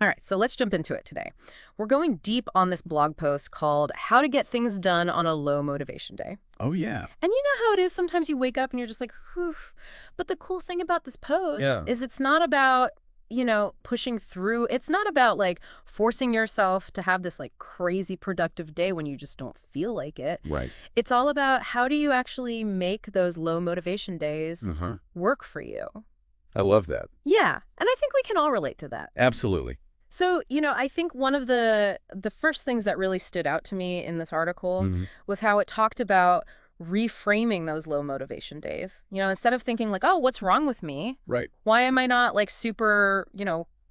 All right, so let's jump into it today. We're going deep on this blog post called How to Get Things Done on a Low Motivation Day. Oh, yeah. And you know how it is, sometimes you wake up and you're just like, whew. But the cool thing about this post Yeah. is it's not about, pushing through. It's not about like forcing yourself to have this like crazy productive day when you just don't feel like it. Right. It's all about how do you actually make those low motivation days work for you. I love that. Yeah, and I think we can all relate to that. Absolutely. So, I think one of the first things that really stood out to me in this article was how it talked about reframing those low motivation days. Instead of thinking like, oh, what's wrong with me? Right. Why am I not like super,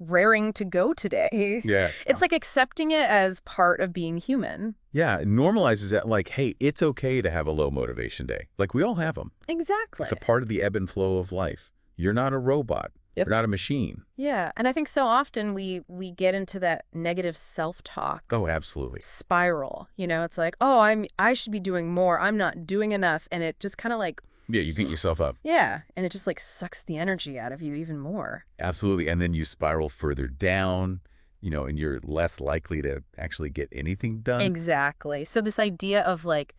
raring to go today? Yeah. It's like accepting it as part of being human. Yeah, it normalizes that like, hey, it's okay to have a low motivation day. Like we all have them. Exactly. It's a part of the ebb and flow of life. You're not a robot. Yep. You're not a machine. Yeah, and I think so often we get into that negative self-talk. Oh, absolutely. Spiral. It's like, oh, I should be doing more. I'm not doing enough, and it just kind of like Yeah, you beat yourself up. yeah, and it just like sucks the energy out of you even more. Absolutely. And then you spiral further down, and you're less likely to actually get anything done. Exactly. So this idea of like,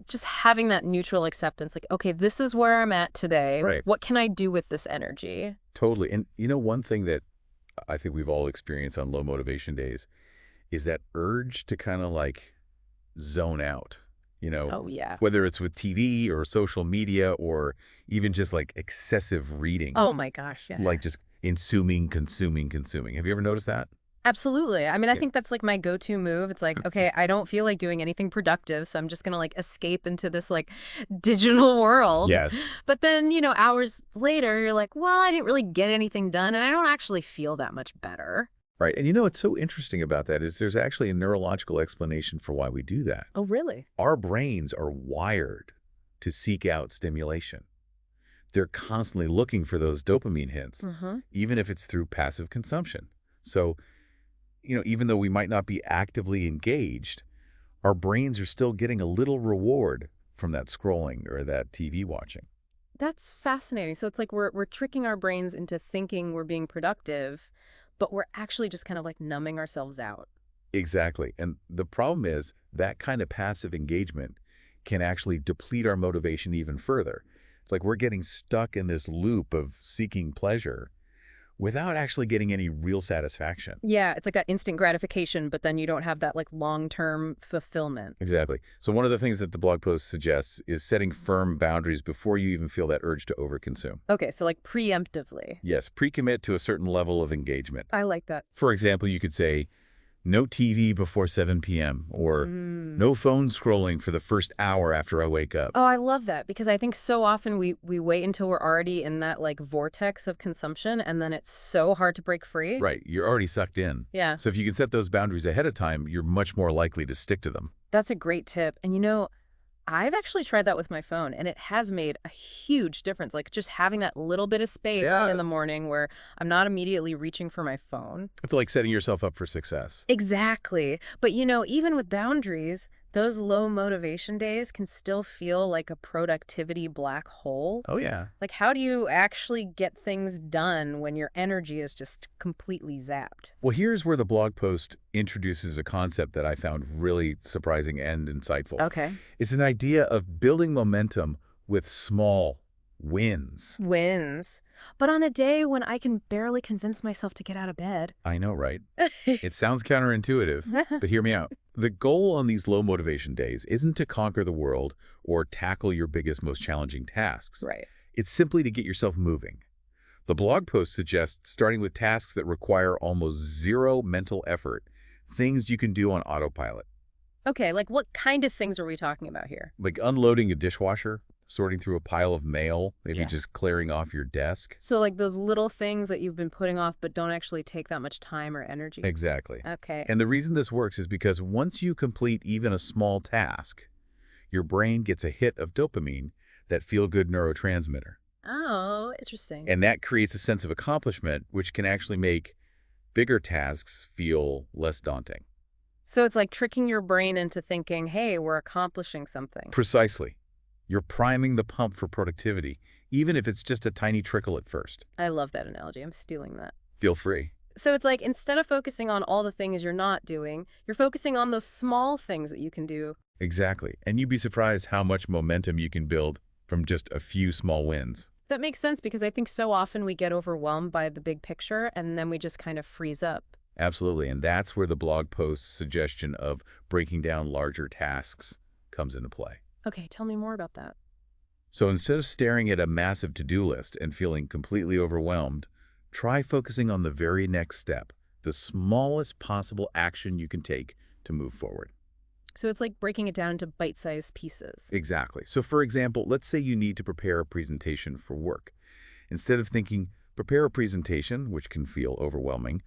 just having that neutral acceptance, like, okay, this is where I'm at today. Right. What can I do with this energy? Totally. And one thing that I think we've all experienced on low motivation days is that urge to kind of like zone out, Oh, yeah. whether it's with TV or social media or even just like excessive reading, Oh, my gosh. Yeah. like just consuming. Have you ever noticed that? Absolutely. I mean, I Yeah. think that's like my go-to move. It's like, okay, I don't feel like doing anything productive, so I'm just going to like escape into this like digital world. Yes. But then, hours later, you're like, well, I didn't really get anything done, and I don't actually feel that much better. Right. And what's so interesting about that is there's actually a neurological explanation for why we do that. Oh, really? Our brains are wired to seek out stimulation. They're constantly looking for those dopamine hints, even if it's through passive consumption. So, even though we might not be actively engaged, our brains are still getting a little reward from that scrolling or that TV watching. That's fascinating. So it's like we're tricking our brains into thinking we're being productive, but we're actually just kind of like numbing ourselves out. Exactly. And the problem is that kind of passive engagement can actually deplete our motivation even further. It's like we're getting stuck in this loop of seeking pleasure without actually getting any real satisfaction. Yeah, it's like that instant gratification, but then you don't have that like long-term fulfillment. Exactly. So one of the things that the blog post suggests is setting firm boundaries before you even feel that urge to overconsume. Okay, so like preemptively. Yes, pre-commit to a certain level of engagement. I like that. For example, you could say, no TV before 7 p.m. or no phone scrolling for the first hour after I wake up. Oh, I love that because I think so often we wait until we're already in that like vortex of consumption and then it's so hard to break free. Right. You're already sucked in. Yeah. So if you can set those boundaries ahead of time, you're much more likely to stick to them. That's a great tip. And I've actually tried that with my phone, and it has made a huge difference. Like just having that little bit of space in the morning where I'm not immediately reaching for my phone. It's like setting yourself up for success. Exactly. But, even with boundaries, those low motivation days can still feel like a productivity black hole. Oh, yeah. Like, how do you actually get things done when your energy is just completely zapped? Well, here's where the blog post introduces a concept that I found really surprising and insightful. Okay. It's an idea of building momentum with small wins. Wins. But on a day when I can barely convince myself to get out of bed. I know, right? It sounds counterintuitive, but hear me out. The goal on these low motivation days isn't to conquer the world or tackle your biggest, most challenging tasks. Right. It's simply to get yourself moving. The blog post suggests starting with tasks that require almost zero mental effort, things you can do on autopilot. Okay, like what kind of things are we talking about here? Like unloading a dishwasher, sorting through a pile of mail, maybe Yeah. just clearing off your desk. So like those little things that you've been putting off but don't actually take that much time or energy. Exactly. Okay. And the reason this works is because once you complete even a small task, your brain gets a hit of dopamine, that feel-good neurotransmitter. Oh, interesting. And that creates a sense of accomplishment, which can actually make bigger tasks feel less daunting. So it's like tricking your brain into thinking, hey, we're accomplishing something. Precisely. You're priming the pump for productivity, even if it's just a tiny trickle at first. I love that analogy. I'm stealing that. Feel free. So it's like instead of focusing on all the things you're not doing, you're focusing on those small things that you can do. Exactly. And you'd be surprised how much momentum you can build from just a few small wins. That makes sense because I think so often we get overwhelmed by the big picture and then we just kind of freeze up. Absolutely. And that's where the blog post's suggestion of breaking down larger tasks comes into play. Okay, tell me more about that. So instead of staring at a massive to-do list and feeling completely overwhelmed, try focusing on the very next step, the smallest possible action you can take to move forward. So it's like breaking it down into bite-sized pieces. Exactly. So for example, let's say you need to prepare a presentation for work. Instead of thinking, prepare a presentation, which can feel overwhelming,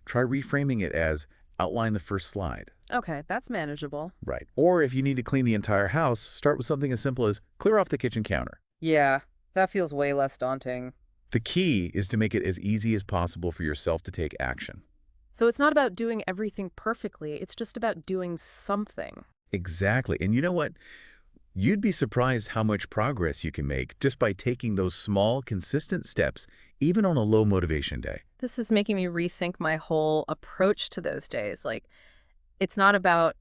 try reframing it as outline the first slide. Okay, that's manageable. Right. Or if you need to clean the entire house, start with something as simple as clear off the kitchen counter. Yeah, that feels way less daunting. The key is to make it as easy as possible for yourself to take action. So it's not about doing everything perfectly, it's just about doing something. Exactly. And you know what? You'd be surprised how much progress you can make just by taking those small, consistent steps, even on a low motivation day. This is making me rethink my whole approach to those days. Like, it's not about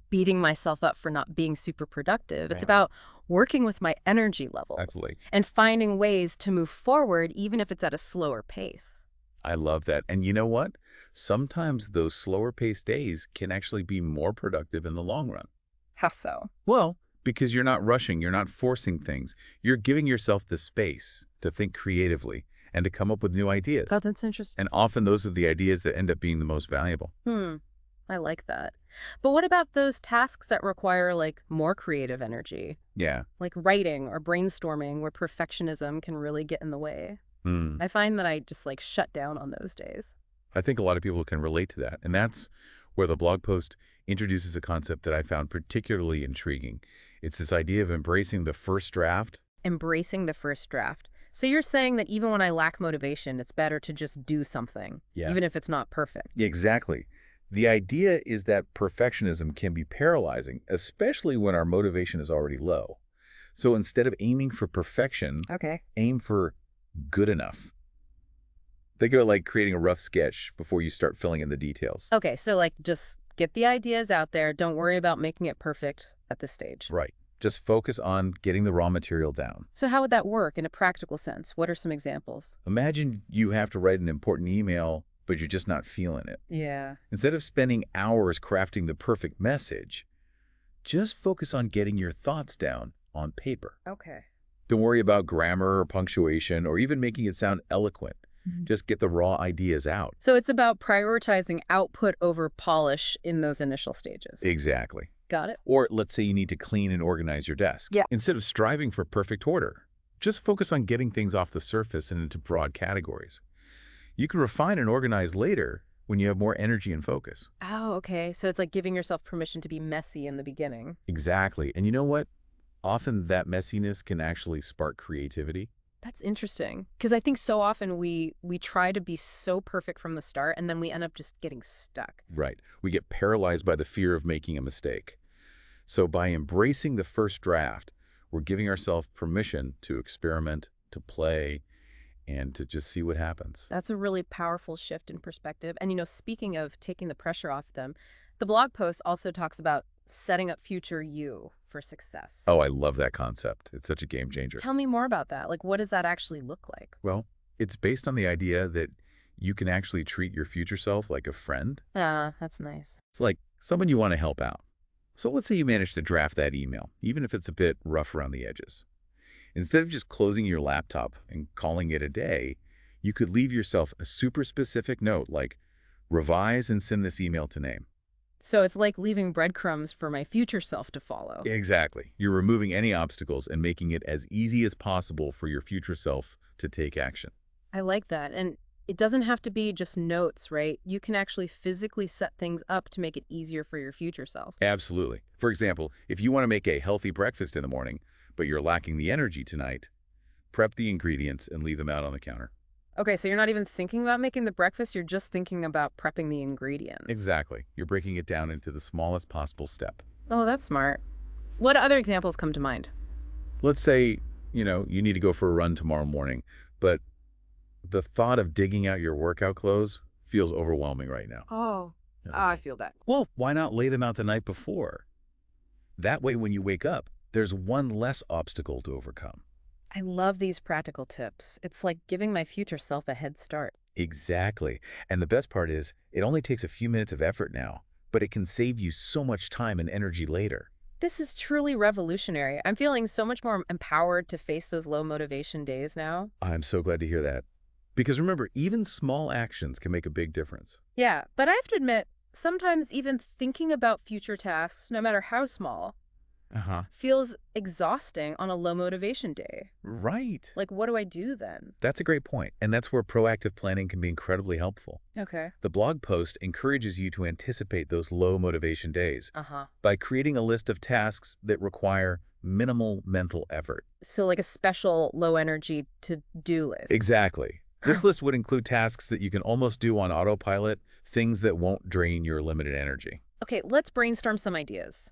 beating myself up for not being super productive. It's Right. about working with my energy level Absolutely. and finding ways to move forward, even if it's at a slower pace. I love that. And you know what? Sometimes those slower paced days can actually be more productive in the long run. How so? Well, because you're not rushing, you're not forcing things. You're giving yourself the space to think creatively and to come up with new ideas. God, that's interesting. And often those are the ideas that end up being the most valuable. I like that. But what about those tasks that require, like, more creative energy? Yeah. Like writing or brainstorming, where perfectionism can really get in the way. Hmm. I find that I just, like, shut down on those days. I think a lot of people can relate to that. And that's where the blog post introduces a concept that I found particularly intriguing. It's this idea of embracing the first draft. Embracing the first draft. So you're saying that even when I lack motivation, it's better to just do something, Yeah. even if it's not perfect. Exactly. The idea is that perfectionism can be paralyzing, especially when our motivation is already low. So instead of aiming for perfection, Okay. aim for good enough. Think of it like creating a rough sketch before you start filling in the details. Okay, so like just get the ideas out there. Don't worry about making it perfect at this stage. Right. Just focus on getting the raw material down. So how would that work in a practical sense? What are some examples? Imagine you have to write an important email, but you're just not feeling it. Yeah. Instead of spending hours crafting the perfect message, just focus on getting your thoughts down on paper. Okay. Don't worry about grammar or punctuation or even making it sound eloquent. Just get the raw ideas out. So it's about prioritizing output over polish in those initial stages. Exactly. Got it? Or let's say you need to clean and organize your desk. Yeah. Instead of striving for perfect order, just focus on getting things off the surface and into broad categories. You can refine and organize later when you have more energy and focus. Oh, okay. So it's like giving yourself permission to be messy in the beginning. Exactly. And you know what? Often that messiness can actually spark creativity. That's interesting. Because I think so often we try to be so perfect from the start and then we end up just getting stuck. Right. We get paralyzed by the fear of making a mistake. So by embracing the first draft, we're giving ourselves permission to experiment, to play, and to just see what happens. That's a really powerful shift in perspective. And, speaking of taking the pressure off them, the blog post also talks about setting up future you for success. Oh, I love that concept. It's such a game changer. Tell me more about that. Like, what does that actually look like? Well, it's based on the idea that you can actually treat your future self like a friend. Ah, that's nice. It's like someone you want to help out. So let's say you manage to draft that email, even if it's a bit rough around the edges. Instead of just closing your laptop and calling it a day, you could leave yourself a super specific note like, revise and send this email to name. So it's like leaving breadcrumbs for my future self to follow. Exactly. You're removing any obstacles and making it as easy as possible for your future self to take action. I like that. And it doesn't have to be just notes, right? You can actually physically set things up to make it easier for your future self. Absolutely. For example, if you want to make a healthy breakfast in the morning, but you're lacking the energy tonight, prep the ingredients and leave them out on the counter. Okay, so you're not even thinking about making the breakfast, you're just thinking about prepping the ingredients. Exactly. You're breaking it down into the smallest possible step. Oh, that's smart. What other examples come to mind? Let's say, you need to go for a run tomorrow morning, but the thought of digging out your workout clothes feels overwhelming right now. Oh, I feel that. Well, why not lay them out the night before? That way, when you wake up, there's one less obstacle to overcome. I love these practical tips. It's like giving my future self a head start. Exactly. And the best part is, it only takes a few minutes of effort now, but it can save you so much time and energy later. This is truly revolutionary. I'm feeling so much more empowered to face those low motivation days now. I'm so glad to hear that. Because remember, even small actions can make a big difference. Yeah, but I have to admit, sometimes even thinking about future tasks, no matter how small, feels exhausting on a low motivation day. Right. Like, what do I do then? That's a great point, and that's where proactive planning can be incredibly helpful. Okay. The blog post encourages you to anticipate those low motivation days by creating a list of tasks that require minimal mental effort. So like a special low energy to-do list. Exactly. This list would include tasks that you can almost do on autopilot, things that won't drain your limited energy. Okay, let's brainstorm some ideas.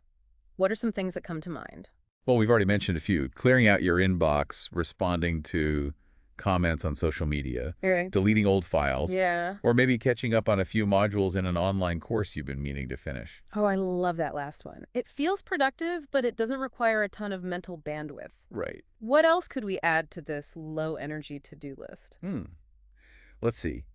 What are some things that come to mind? Well, we've already mentioned a few. Clearing out your inbox, responding to comments on social media, deleting old files, or maybe catching up on a few modules in an online course you've been meaning to finish. Oh, I love that last one. It feels productive, but it doesn't require a ton of mental bandwidth. Right. What else could we add to this low-energy to-do list? Let's see.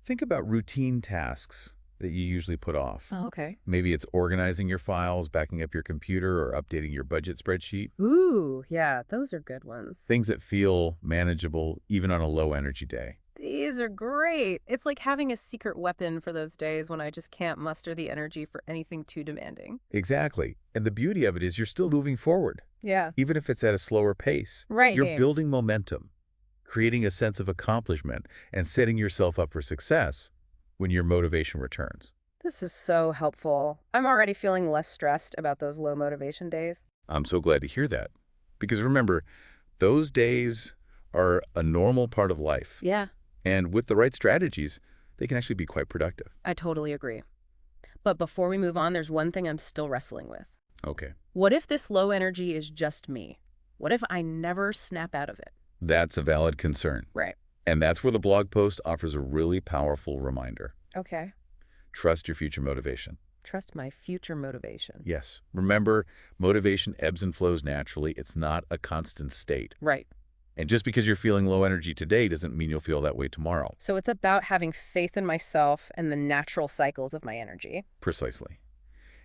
Think about routine tasks that you usually put off. Oh, okay. Maybe it's organizing your files, backing up your computer, or updating your budget spreadsheet. Ooh, yeah, those are good ones. Things that feel manageable even on a low-energy day. These are great. It's like having a secret weapon for those days when I just can't muster the energy for anything too demanding. Exactly. And the beauty of it is you're still moving forward. Yeah. Even if it's at a slower pace. Right. You're building momentum, creating a sense of accomplishment, and setting yourself up for success when your motivation returns. This is so helpful. I'm already feeling less stressed about those low motivation days. I'm so glad to hear that. Because remember, those days are a normal part of life. Yeah. And with the right strategies, they can actually be quite productive. I totally agree. But before we move on, there's one thing I'm still wrestling with. Okay. What if this low energy is just me? What if I never snap out of it? That's a valid concern. Right. And that's where the blog post offers a really powerful reminder. Okay. Trust your future motivation. Trust my future motivation. Yes. Remember, motivation ebbs and flows naturally. It's not a constant state. Right. And just because you're feeling low energy today doesn't mean you'll feel that way tomorrow. So it's about having faith in myself and the natural cycles of my energy. Precisely.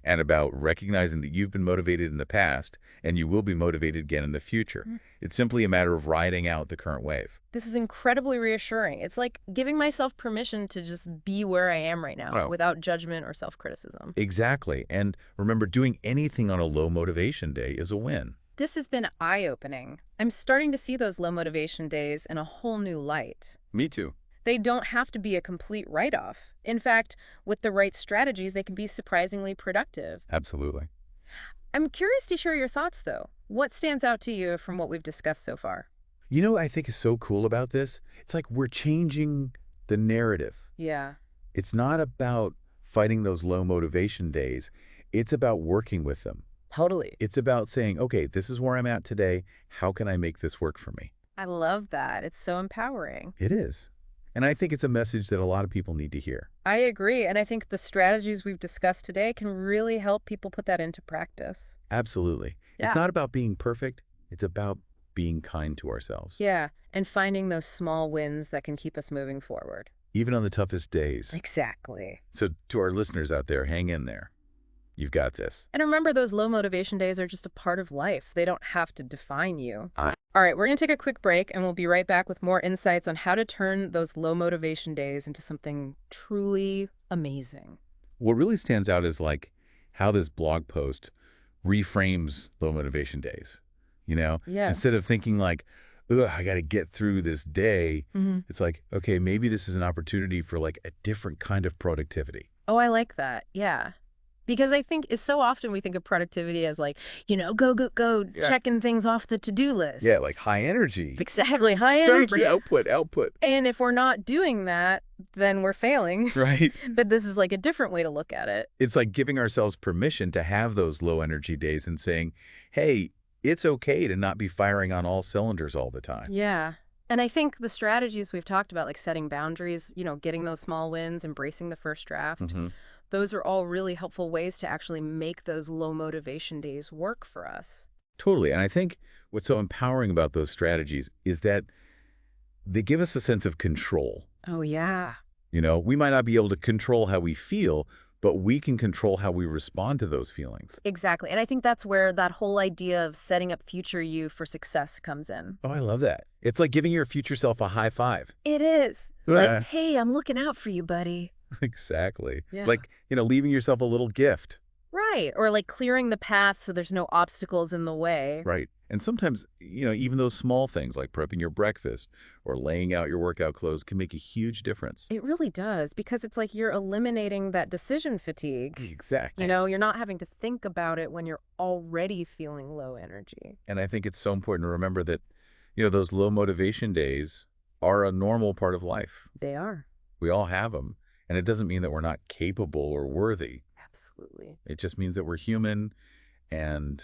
And about recognizing that you've been motivated in the past and you will be motivated again in the future. It's simply a matter of riding out the current wave. This is incredibly reassuring. It's like giving myself permission to just be where I am right now without judgment or self-criticism. Exactly. And remember, doing anything on a low motivation day is a win. This has been eye-opening. I'm starting to see those low motivation days in a whole new light. Me too. They don't have to be a complete write-off. In fact, with the right strategies, they can be surprisingly productive. Absolutely. I'm curious to share your thoughts, though. What stands out to you from what we've discussed so far? You know what I think is so cool about this? It's like we're changing the narrative. Yeah. It's not about fighting those low motivation days. It's about working with them. Totally. It's about saying, okay, this is where I'm at today. How can I make this work for me? I love that. It's so empowering. It is. And I think it's a message that a lot of people need to hear. I agree. And I think the strategies we've discussed today can really help people put that into practice. Absolutely. Yeah. It's not about being perfect. It's about being kind to ourselves. Yeah. And finding those small wins that can keep us moving forward. Even on the toughest days. Exactly. So to our listeners out there, hang in there. You've got this. And remember, those low motivation days are just a part of life. They don't have to define you. All right, we're going to take a quick break, and we'll be right back with more insights on how to turn those low motivation days into something truly amazing. What really stands out is like how this blog post reframes low motivation days. You know, instead of thinking like, ugh, I got to get through this day, it's like, okay, maybe this is an opportunity for like a different kind of productivity. Oh, I like that. Yeah. Because I think it's so often we think of productivity as like, go, checking things off the to-do list. Yeah, like high energy. Exactly, high energy. Output. And if we're not doing that, then we're failing. Right. But this is like a different way to look at it. It's like giving ourselves permission to have those low energy days and saying, hey, it's okay to not be firing on all cylinders all the time. Yeah. And I think the strategies we've talked about, like setting boundaries, getting those small wins, embracing the first draft, Hmm. those are all really helpful ways to actually make those low motivation days work for us. Totally. And I think what's so empowering about those strategies is that they give us a sense of control. Oh, yeah. We might not be able to control how we feel, but we can control how we respond to those feelings. Exactly. And I think that's where that whole idea of setting up future you for success comes in. Oh, I love that. It's like giving your future self a high five. It is. Like, Yeah. hey, I'm looking out for you, buddy. Exactly. Yeah. Like, leaving yourself a little gift. Right. Or like clearing the path so there's no obstacles in the way. Right. And sometimes, even those small things like prepping your breakfast or laying out your workout clothes can make a huge difference. It really does, because it's like you're eliminating that decision fatigue. Exactly. You're not having to think about it when you're already feeling low energy. And I think it's so important to remember that, those low motivation days are a normal part of life. They are. We all have them. And it doesn't mean that we're not capable or worthy. Absolutely. It just means that we're human and,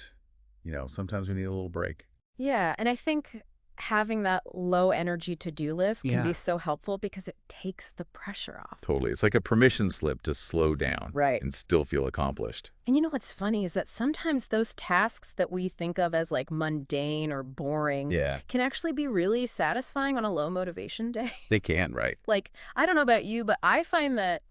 sometimes we need a little break. Yeah, and I think having that low energy to-do list can Yeah. be so helpful because it takes the pressure off. Totally. It's like a permission slip to slow down Right. and still feel accomplished. And what's funny is that sometimes those tasks that we think of as like mundane or boring Yeah. can actually be really satisfying on a low motivation day. They can, right? Like, I don't know about you, but I find that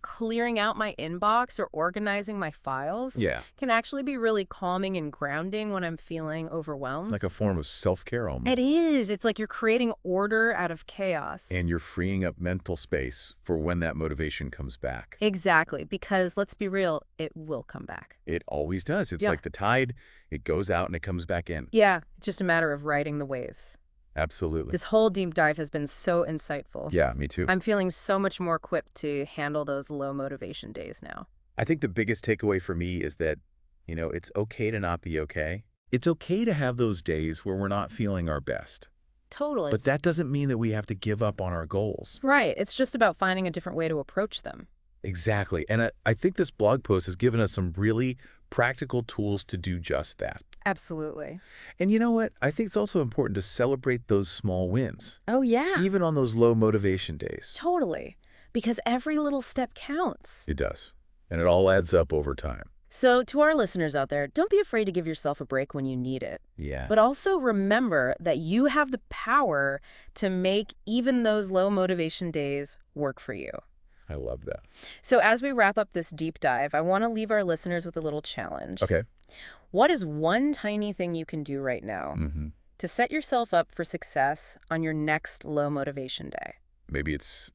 clearing out my inbox or organizing my files Yeah. can actually be really calming and grounding when I'm feeling overwhelmed. Like a form of self-care almost. It is. It's like you're creating order out of chaos. And you're freeing up mental space for when that motivation comes back. Exactly, because let's be real, it will come back. It always does. It's Yeah. like the tide. It goes out and it comes back in. Yeah, it's just a matter of riding the waves. Absolutely. This whole deep dive has been so insightful. Yeah, me too. I'm feeling so much more equipped to handle those low motivation days now. I think the biggest takeaway for me is that, it's okay to not be okay. It's okay to have those days where we're not feeling our best. Totally. But that doesn't mean that we have to give up on our goals. Right. It's just about finding a different way to approach them. Exactly. And I think this blog post has given us some really practical tools to do just that. Absolutely. And you know what? I think it's also important to celebrate those small wins, Oh, yeah. even on those low motivation days. Totally. Because every little step counts. It does. And it all adds up over time. So to our listeners out there, don't be afraid to give yourself a break when you need it. Yeah. But also remember that you have the power to make even those low motivation days work for you. I love that. So as we wrap up this deep dive, I want to leave our listeners with a little challenge. Okay. What is one tiny thing you can do right now to set yourself up for success on your next low motivation day? Maybe it's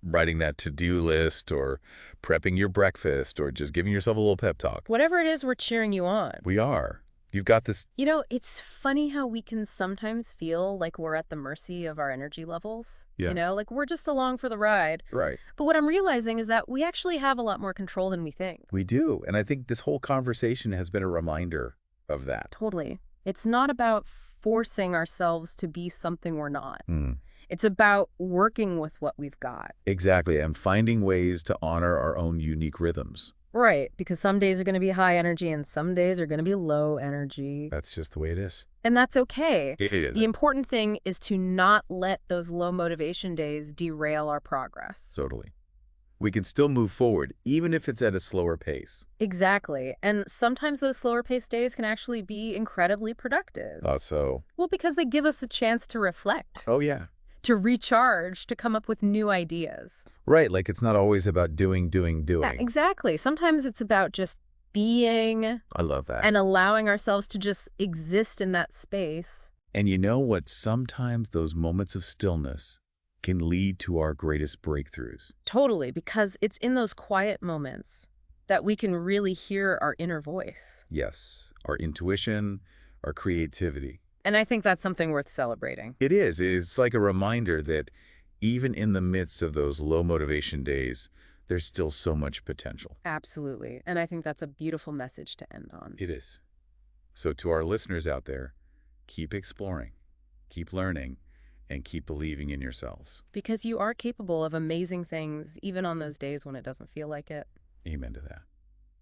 writing that to-do list or prepping your breakfast or just giving yourself a little pep talk. Whatever it is, we're cheering you on. We are. You've got this. It's funny how we can sometimes feel like we're at the mercy of our energy levels. Yeah. Like we're just along for the ride. Right. But what I'm realizing is that we actually have a lot more control than we think. We do. And I think this whole conversation has been a reminder of that. Totally. It's not about forcing ourselves to be something we're not. Mm. It's about working with what we've got. Exactly. And finding ways to honor our own unique rhythms. Right, because some days are going to be high energy and some days are going to be low energy. That's just the way it is. And that's okay. It is. The important thing is to not let those low motivation days derail our progress. Totally. We can still move forward, even if it's at a slower pace. Exactly. And sometimes those slower paced days can actually be incredibly productive. So? Well, because they give us a chance to reflect, Oh, yeah. to recharge, to come up with new ideas. Right, like it's not always about doing. Yeah, exactly. Sometimes it's about just being I love that. and allowing ourselves to just exist in that space. And you know what? Sometimes those moments of stillness can lead to our greatest breakthroughs. Totally, because it's in those quiet moments that we can really hear our inner voice. Yes, our intuition, our creativity. And I think that's something worth celebrating. It is. It's like a reminder that even in the midst of those low motivation days, there's still so much potential. Absolutely. And I think that's a beautiful message to end on. It is. So to our listeners out there, keep exploring, keep learning, and keep believing in yourselves. Because you are capable of amazing things, even on those days when it doesn't feel like it. Amen to that.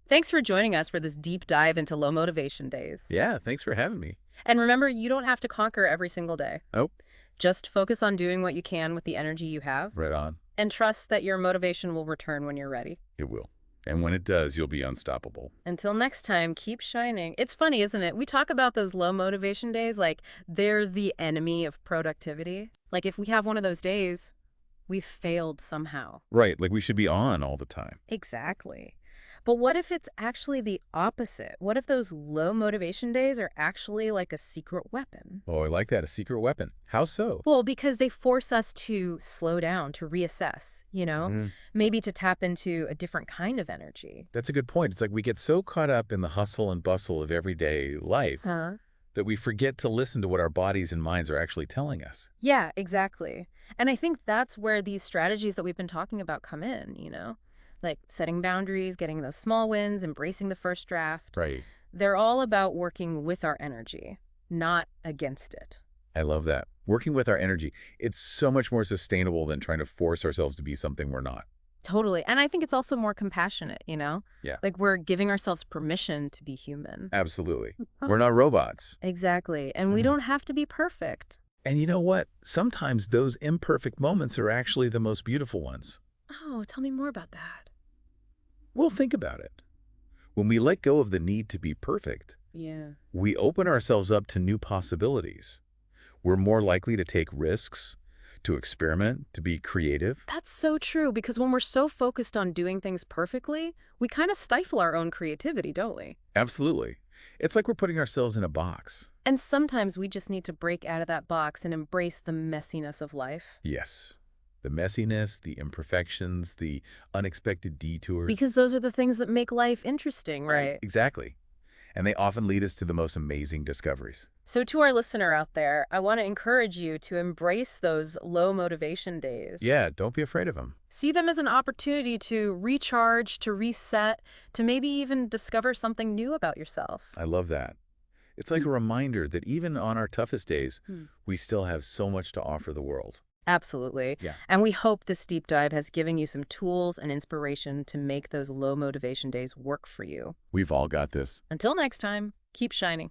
Thanks for joining us for this deep dive into low motivation days. Yeah, thanks for having me. And remember, you don't have to conquer every single day. Nope. Just focus on doing what you can with the energy you have Right on. and trust that your motivation will return when you're ready. It will. And when it does, you'll be unstoppable. Until next time, keep shining. It's funny, isn't it? We talk about those low motivation days like they're the enemy of productivity. Like if we have one of those days, we've failed somehow. Right, like we should be on all the time. Exactly. But what if it's actually the opposite? What if those low motivation days are actually like a secret weapon? Oh, I like that. A secret weapon. How so? Well, because they force us to slow down, to reassess, maybe to tap into a different kind of energy. That's a good point. It's like we get so caught up in the hustle and bustle of everyday life Huh? that we forget to listen to what our bodies and minds are actually telling us. Yeah, exactly. And I think that's where these strategies that we've been talking about come in, like setting boundaries, getting those small wins, embracing the first draft. Right. They're all about working with our energy, not against it. I love that. Working with our energy. It's so much more sustainable than trying to force ourselves to be something we're not. Totally. And I think it's also more compassionate, Yeah, Like we're giving ourselves permission to be human. absolutely. We're not robots. Exactly. And we don't have to be perfect. And you know what? Sometimes those imperfect moments are actually the most beautiful ones. Oh, tell me more about that. Well, think about it. When we let go of the need to be perfect, Yeah. we open ourselves up to new possibilities. We're more likely to take risks, to experiment, to be creative. That's so true because when we're so focused on doing things perfectly, we kind of stifle our own creativity, don't we? Absolutely. It's like we're putting ourselves in a box. And sometimes we just need to break out of that box and embrace the messiness of life. Yes. The messiness, the imperfections, the unexpected detours. Because those are the things that make life interesting, right? Exactly. And they often lead us to the most amazing discoveries. So to our listener out there, I want to encourage you to embrace those low motivation days. Yeah, don't be afraid of them. See them as an opportunity to recharge, to reset, to maybe even discover something new about yourself. I love that. It's like a reminder that even on our toughest days, Hmm. we still have so much to offer the world. Absolutely. Yeah. And we hope this deep dive has given you some tools and inspiration to make those low motivation days work for you. We've all got this. Until next time, keep shining.